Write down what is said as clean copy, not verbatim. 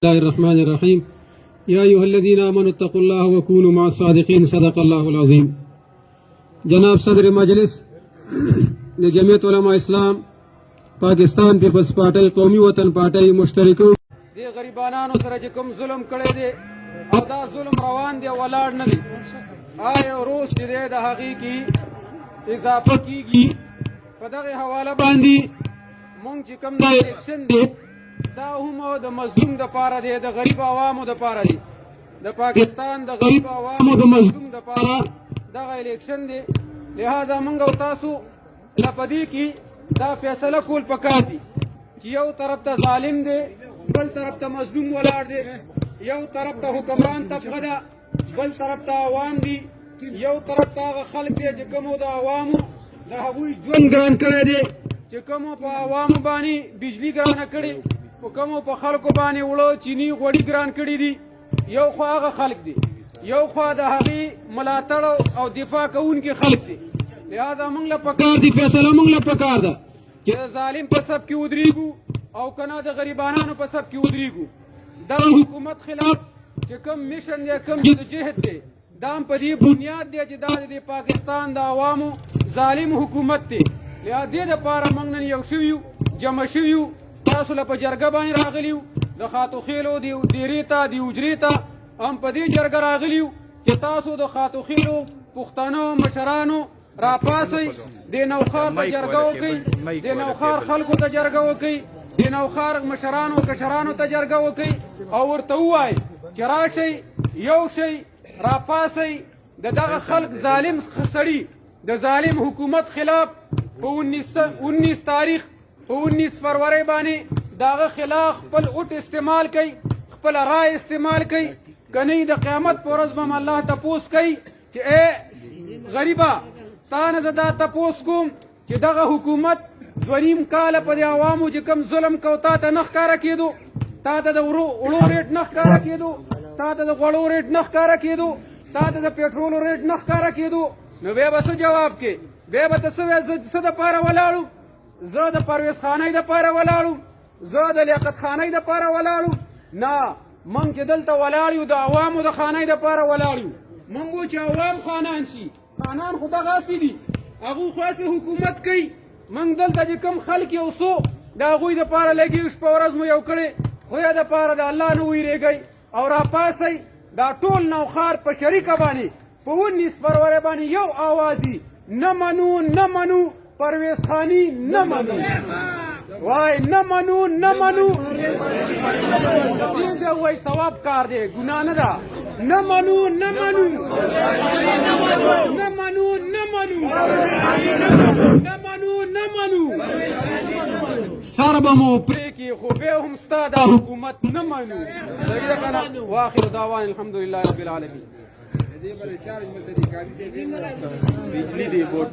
الله الرحمن الرحيم يا أيها الذين آمنوا اتقوا الله وكونوا مع الصادقين صدق الله العظيم. جناب صدر مجلس جمعیت علماء اسلام پاکستان پیپلز پارٹی قومی وطن پارٹی مشترکو دې غریبانو سره چې کوم ظلم کړی دی او دا ظلم روان دی ولاړ نه دی، آیا روز چې دی د هغې کې اضافه کیږي. په دغې حواله باندې مونږ چې کوم دا الیکشن دی دا هم د مظلوم دپاره دی، د غریب عوامو دپاره دی، د پاکستان د غریب عوامو د مظلوم دپاره دغه الیکشن دی. لہذا مونږ او تاسو له په دې کې دا فیصله کول پکار دي چې یو طرف ته ظالم دی، بل طرف ته مظلوم ولاړ دی، یو طرف ته حکمران طبقه ده، بل طرف ته عوام دي، یو طرف ته هغه خلک دی چې کومو د عوامو د هغوی ژوند ګران کړی دی، چې کومو په عوامو باندې بجلي ګرانه کړې، په کومو په خلکو باندې اوړه چیني غوړي ګران کړي دي. یو خوا هغه خلک دي، یو خوا د هغې ملاتړ او دفاع کوونکي خلک دي. لہذا موږ له پکار دي فیصله موږ له پکار ده چې د ظالم په صف کې ودرېږو او که نه د غریبانانو په صف کې ودرېږو. دغه حکومت خلاف چې کوم میشن دی، کوم جدوجهد دی، دا هم په دې بنیاد دی چې دا د پاکستان د عوامو ظالم حکومت دی. لہذا دې دپاره موږ نن یو شوي یو، جمع شوي یو، تاسو له په جرګه باندې راغلي یو، د خاتو خیلو د دیرې ته د حجرې ته هم په دې جرګه راغلي یو چې تاسو د خاتو خیلو پښتنو مشرانو راپاسئ، د نوښار ته جرګه وکئ، د نوښار خلکو ته جرګه وکئ، د نوښار مشرانو کشرانو ته جرګه وکئ او ورته ووایئ چې راشئ یو شئ راپاسئ د دغه خلک ظالم سړي د ظالم حکومت خلاف په 19 تاریخ په 19 فروری باندې د هغه خلاف خپل اوټ استعمال کوي، خپل رای استعمال کوي. که نه د قیامت په ورځ به هم الله تپوس کوي چې ای غریبه تا نه زه دا تپوس کوم چې دغه حکومت 2.5 کاله په دې عوامو چې کوم ظلم کو تا ته نه ښکاره کېدو، تا ته د وړو ریټ نه ښکاره کېدو، تا ته د غوړو ریټ نه ښکاره کېدو، تا ته د پېټرولو ریټ نه ښکاره کېدو، نو بیا به څه جواب کې؟ بیا به ته څه وایې زه څه دپاره ولاړم؟ زه د پرویز خانۍ دپاره ولاړم، زه د لیاقت خانۍ دپاره ولاړم؟ نه، موږ چې دلته ولاړ یو د عوامو د خانۍ دپاره ولاړ یو. موږ وو چې عوام خانان شي، خانان خو دغسې دي، هغوی خو هسې حکومت کوي. موږ دلته چې کوم خلک یو څو د هغوی دپاره لګېږو، شپه ورځ مو یو کړې، خو یا دپاره د الله نه ویرېږئ او راپاسئ دا ټول نوښار په شریکه باندې په 19 فروری باندې یو آواز وي، نه منو نه منو پرویز خاني نه منو، وای نه منو نه منو. دې ځای وایي ثواب کار دی، ګناه نه ده. نه منو نه منو نه منو نه منو نه منو نه منو، سر به مو پرېږدي خو بیا هم ستا دا حکومت نه منو. صحیح ده که نه؟ واخر دعوان الحمدلله رب العالمین. بجلی دی بورډ